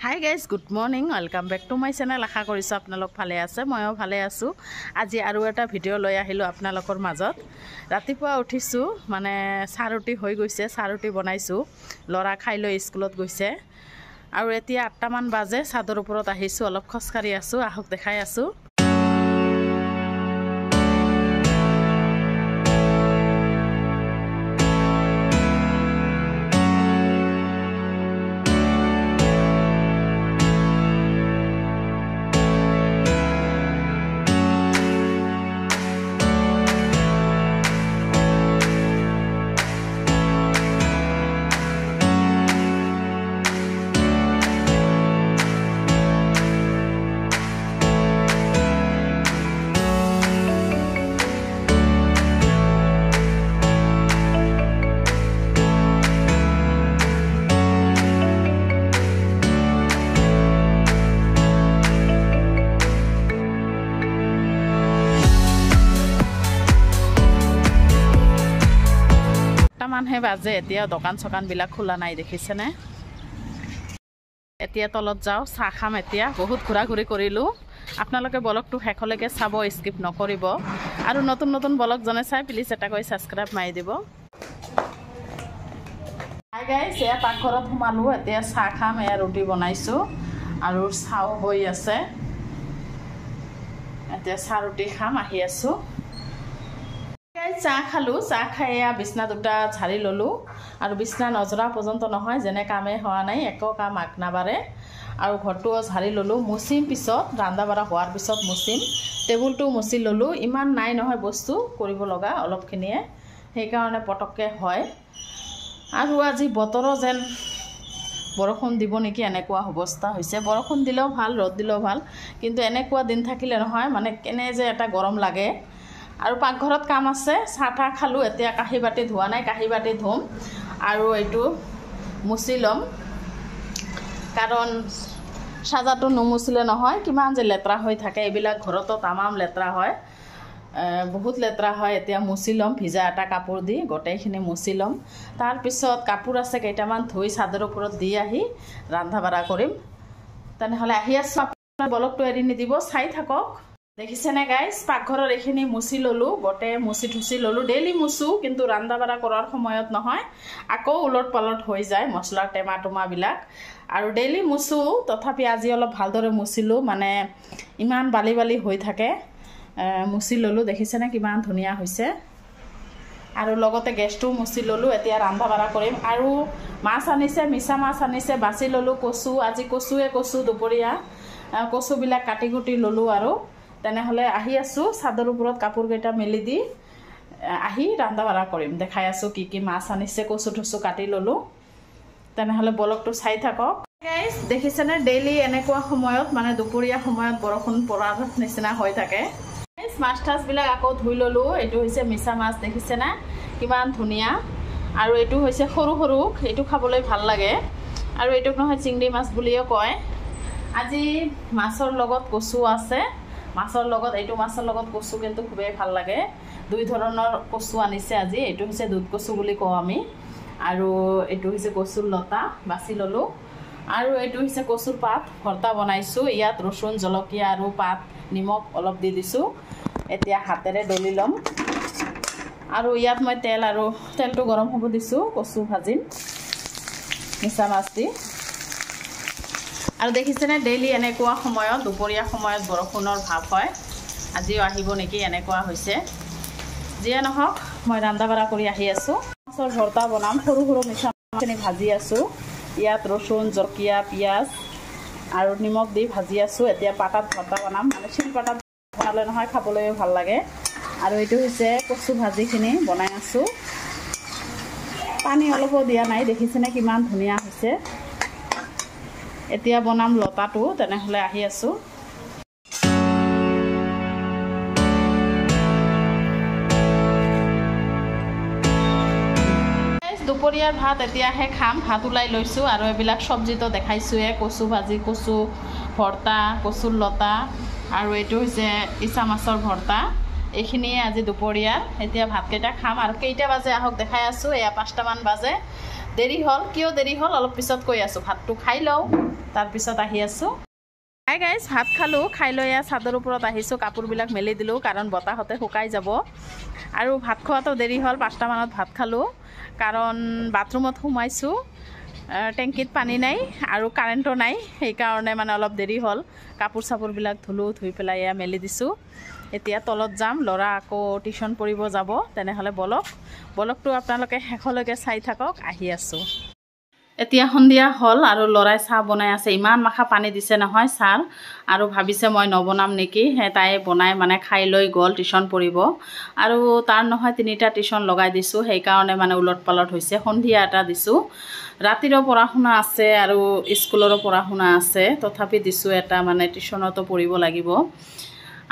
High guys, good morning, welcome back to my channel. আশা কৰিছোঁ আপোনালোক ভালে আছে, ময়ো ভালে আছোঁ। আজি আৰু এটা ভিডিঅ' লৈ আহিলোঁ আপোনালোকৰ মাজত। ৰাতিপুৱা উঠিছোঁ, মানে চাহ ৰুটি হৈ গৈছে, চাহ ৰুটি বনাইছোঁ, ল'ৰা খাই লৈ স্কুলত গৈছে। আৰু এতিয়া 8টামান বাজে, চাদৰ ওপৰত আহিছোঁ, অলপ খোজকাঢ়ি আছোঁ, আহক দেখাই আছোঁ। মানহে বাজে, এতিয়া দোকান চকানবিলাক খোলা নাই, দেখিছেনে? এতিয়া তলত যাওঁ, চাহ খাম। এতিয়া বহুত ঘূৰা ঘূৰি কৰিলোঁ। আপোনালোকে ব্লগটো শেষলৈকে চাব, স্কিপ নকৰিব। আৰু নতুন নতুন ব্লগ জনে চাই প্লিজ এটা কৰি ছাবস্ক্ৰাইব মাৰি দিব। হাই গাইছ, এয়া পাকঘৰত সোমালোঁ, এতিয়া চাহ খাম। এয়া ৰুটি বনাইছোঁ আৰু চাহো হৈ আছে। এতিয়া চাহ ৰুটি খাম, আহি আছোঁ। চাহ খালোঁ, চাহ খাই এয়া বিছনা দুটা ঝাৰি ল'লোঁ। আৰু বিছনা নজৰা পৰ্যন্ত নহয়, যেনে কামেই হোৱা নাই, একো কাম আগ নাবাৰে। আৰু ঘৰটোও ঝাৰি ল'লোঁ, মুচিম পিছত, ৰন্ধা বঢ়া হোৱাৰ পিছত মুচিম। টেবুলটো মুচি ল'লোঁ, ইমান নাই নহয় বস্তু কৰিব লগা, অলপখিনিয়ে, সেইকাৰণে পটককৈ হয়। আৰু আজি বতৰো যেন বৰষুণ দিব নেকি, এনেকুৱা অৱস্থা হৈছে। বৰষুণ দিলেও ভাল, ৰ'দ দিলেও ভাল, কিন্তু এনেকুৱা দিন থাকিলে নহয়, মানে কেনে যে এটা গৰম লাগে। আৰু পাকঘৰত কাম আছে, চাহ তাহ খালোঁ। এতিয়া কাঁহী বাতি ধোৱা নাই, কাঁহী বাতি ধুম আৰু এইটো মুচি ল'ম, কাৰণ চাজাটো নুমুচিলে নহয়, কিমান যে লেতেৰা হৈ থাকে। এইবিলাক ঘৰতো তামাম লেতেৰা হয়, বহুত লেতেৰা হয়। এতিয়া মুচি ল'ম, ভিজা এটা কাপোৰ দি গোটেইখিনি মুচি ল'ম। তাৰপিছত কাপোৰ আছে কেইটামান, ধুই চাদৰ ওপৰত দি আহি ৰন্ধা বঢ়া কৰিম। তেনেহ'লে আহি আছোঁ, আপোনাৰ ব্লগটো এৰি নিদিব, চাই থাকক। দেখিছেনে গাইজ, পাকঘৰৰ এইখিনি মুচি ল'লোঁ, গোটেই মুচি থুচি ল'লোঁ। ডেইলি মুচোঁ, কিন্তু ৰন্ধা বঢ়া কৰাৰ সময়ত নহয়, আকৌ ওলট পালট হৈ যায় মছলাৰ টেমা টোমাবিলাক। আৰু ডেইলি মুচোঁ, তথাপি আজি অলপ ভালদৰে মুচিলোঁ, মানে ইমান বালি বালি হৈ থাকে। মুচি ল'লোঁ, দেখিছেনে কিমান ধুনীয়া হৈছে। আৰু লগতে গেছটোও মুচি ল'লোঁ। এতিয়া ৰন্ধা বঢ়া কৰিম। আৰু মাছ আনিছে, মিছা মাছ আনিছে, বাছি ল'লোঁ। কচু, আজি কচু দুপৰীয়া কচুবিলাক কাটি কুটি ল'লোঁ। আৰু তেনেহ'লে আহি আছোঁ, চাদৰ ওপৰত কাপোৰকেইটা মেলি দি আহি ৰন্ধা বঢ়া কৰিম। দেখাই আছোঁ কি কি মাছ আনিছে, কচু থচু কাটি ল'লোঁ। তেনেহ'লে ব্লগটো চাই থাকক। গাইজ দেখিছেনে, ডেইলি এনেকুৱা সময়ত, মানে দুপৰীয়া সময়ত বৰষুণ পৰাৰ নিচিনা হৈ থাকে। মাছ ঠাচবিলাক আকৌ ধুই ল'লোঁ। এইটো হৈছে মিছা মাছ, দেখিছেনে কিমান ধুনীয়া। আৰু এইটো হৈছে সৰু সৰু, এইটো খাবলৈ ভাল লাগে। আৰু এইটোক নহয় চিংড়ি মাছ বুলিও কয়। আজি মাছৰ লগত কচু আছে, মাছৰ লগত, এইটো মাছৰ লগত কচু কিন্তু খুবেই ভাল লাগে। দুই ধৰণৰ কচু আনিছে আজি। এইটো হৈছে দুধ কচু বুলি কওঁ আমি, আৰু এইটো হৈছে কচুৰ লতা, বাছি ল'লোঁ। আৰু এইটো হৈছে কচুৰ পাত, ভৰ্তা বনাইছোঁ। ইয়াত ৰচুন, জলকীয়া আৰু পাত, নিমখ অলপ দি দিছোঁ। এতিয়া হাতেৰে দলি ল'ম। আৰু ইয়াত মই তেলটো গৰম হ'ব দিছোঁ, কচু ভাজিম মিছা মাছ দি। আৰু দেখিছেনে, ডেইলি এনেকুৱা সময়ত, দুপৰীয়া সময়ত বৰষুণৰ ভাৱ হয়। আজিও আহিব নেকি, এনেকুৱা হৈছে। যিয়ে নহওক, মই ৰন্ধা বঢ়া কৰি আহি আছোঁ। মাছৰ ভৰ্তা বনাম, সৰু সৰু মিছা মাছখিনি ভাজি আছোঁ। ইয়াত ৰচুন, জলকীয়া, পিঁয়াজ আৰু নিমখ দি ভাজি আছোঁ। এতিয়া পাতাত ভৰ্তা বনাম, মানে শিল পাতাত বনালে নহয় খাবলৈও ভাল লাগে। আৰু এইটো হৈছে কচু ভাজিখিনি বনাই আছোঁ। পানী অলপো দিয়া নাই, দেখিছেনে কিমান ধুনীয়া হৈছে। এতিয়া বনাম লতাটো, তেনেহ'লে আহি আছোঁ। দুপৰীয়াৰ ভাত এতিয়াহে খাম, ভাত ওলাই লৈছোঁ। আৰু এইবিলাক চব্জিটো দেখাইছোঁৱে, কচু ভাজি, কচু ভৰ্তা, কচুৰ লতা, আৰু এইটো হৈছে ইচা মাছৰ ভৰ্তা। এইখিনিয়ে আজি দুপৰীয়া। এতিয়া ভাতকেইটা খাম আৰু কেইটা বাজে আহক দেখাই আছোঁ। এয়া 5টামান বাজে। দেৰি হ'ল কিয় দেৰি হ'ল অলপ পিছত কৈ আছোঁ ভাতটো খাই লওঁ তাৰপিছত আহি আছোঁ হাই গাইজ ভাত খালোঁ খাই লৈ চাদৰ ওপৰত আহিছোঁ কাপোৰবিলাক মেলি দিলোঁ কাৰণ বতাহতে শুকাই যাব আৰু ভাত খোৱাটো দেৰি হ'ল 5টা মানত ভাত খালোঁ কাৰণ বাথৰুমত সোমাইছোঁ টেংকিত পানী নাই আৰু কাৰেণ্টো নাই সেইকাৰণে মানে অলপ দেৰি হ'ল কাপোৰ চাপোৰবিলাক ধুলোঁ ধুই পেলাই মেলি দিছোঁ এতিয়া তলত যাম ল'ৰা আকৌ টিউশ্যন পঢ়িব যাব তেনেহ'লে বলকটো আপোনালোকে শেষলৈকে চাই থাকক আহি আছোঁ এতিয়া সন্ধিয়া হ'ল আৰু ল'ৰাই চাহ বনাই আছে ইমান মাখা পানী দিছে নহয় চাহ আৰু ভাবিছে মই নবনাম নেকি তাই বনাই মানে খাই লৈ গ'ল টিউশ্যন পঢ়িব আৰু তাৰ নহয় 3টা টিউশ্যন লগাই দিছোঁ সেইকাৰণে মানে উলট পালট হৈছে সন্ধিয়া এটা দিছোঁ ৰাতিৰো পঢ়া শুনা আছে আৰু স্কুলৰো পঢ়া শুনা আছে তথাপি দিছোঁ এটা মানে টিউশ্যনতো পঢ়িব লাগিব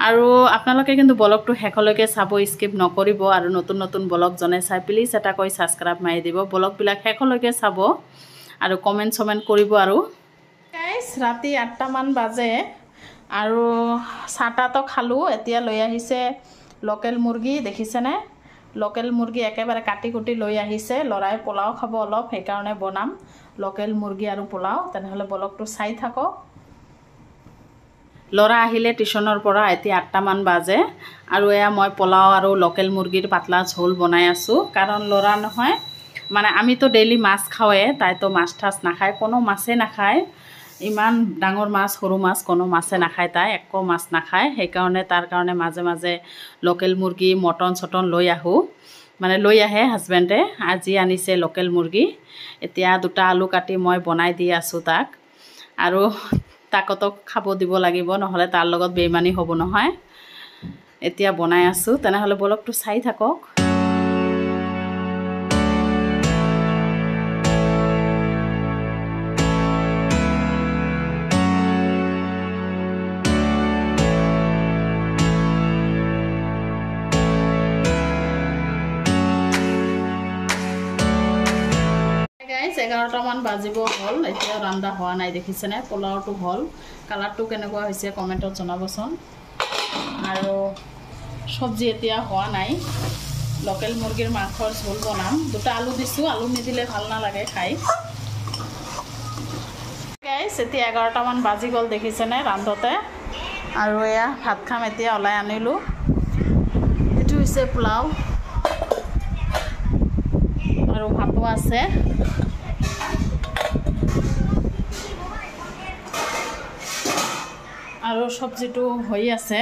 আৰু আপোনালোকে কিন্তু ব্লগটো শেষলৈকে চাব স্কিপ নকৰিব আৰু নতুন ব্লগ জনে চাই প্লিজ এটা কৈ সাবস্ক্ৰাইব মাৰি দিব ব্লগবিলাক শেষলৈকে চাব আৰু কমেণ্ট কৰিব আৰু গাইজ ৰাতি 8টা মান বাজে আৰু চাহটাতো খালোঁ এতিয়া লৈ আহিছে লোকেল মুৰ্গী দেখিছেনে লোকেল মুৰ্গী একেবাৰে কাটি কুটি লৈ আহিছে ল'ৰাই পোলাও খাব অলপ সেইকাৰণে বনাম লোকেল মুৰ্গী আৰু পোলাও তেনেহ'লে ব্লগটো চাই থাকক ল'ৰা আহিলে টিউশ্যনৰ পৰা এতিয়া 8টা মান বাজে আৰু মই পোলাও আৰু লোকেল মুৰ্গীৰ পাতলা ঝোল বনাই আছোঁ কাৰণ ল'ৰা নহয় মানে আমিতো ডেইলি মাছ খাওঁৱে তাইতো মাছ ঠাছ নাখায় কোনো মাছেই নাখায় ইমান ডাঙৰ মাছ সৰু মাছ কোনো মাছে নাখায় তাই একো মাছ নাখায় সেইকাৰণে তাৰ কাৰণে মাজে মাজে লোকেল মুৰ্গী মটন চটন লৈ আহোঁ মানে লৈ আহে হাজবেণ্ডে আজি আনিছে লোকেল মুৰ্গী এতিয়া 2টা আলু কাটি মই বনাই দি আছোঁ তাক আৰু তাকতো খাব দিব লাগিব নহ'লে তাৰ লগত বেইমানি হ'ব নহয় এতিয়া বনাই আছোঁ তেনেহ'লে ব্লগটো চাই থাকক গাইজ 11টা মান বাজিব হ'ল এতিয়াও ৰান্ধা হোৱা নাই দেখিছেনে পোলাওটো হ'ল কালাৰটো কেনেকুৱা হৈছে কমেণ্টত জনাবচোন আৰু চব্জি এতিয়া হোৱা নাই লোকেল মুৰ্গীৰ মাংসৰ ঝোল বনাম 2টা আলু দিছোঁ আলু নিদিলে ভাল নালাগে খাই গাইজ এতিয়া 11টা মান বাজি গ'ল দেখিছেনে ৰান্ধোতে আৰু ভাত খাম এতিয়া ওলাই আনিলোঁ এইটো হৈছে পোলাও আৰু ভাতো আছে আৰু চব্জিটো হৈ আছে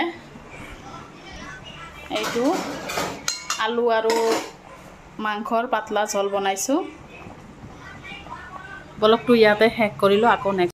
এইটো আলু আৰু মাংসৰ পাতলা ঝোল বনাইছোঁ ব্লগটো ইয়াতে শেষ কৰিলোঁ আকৌ নেক্সট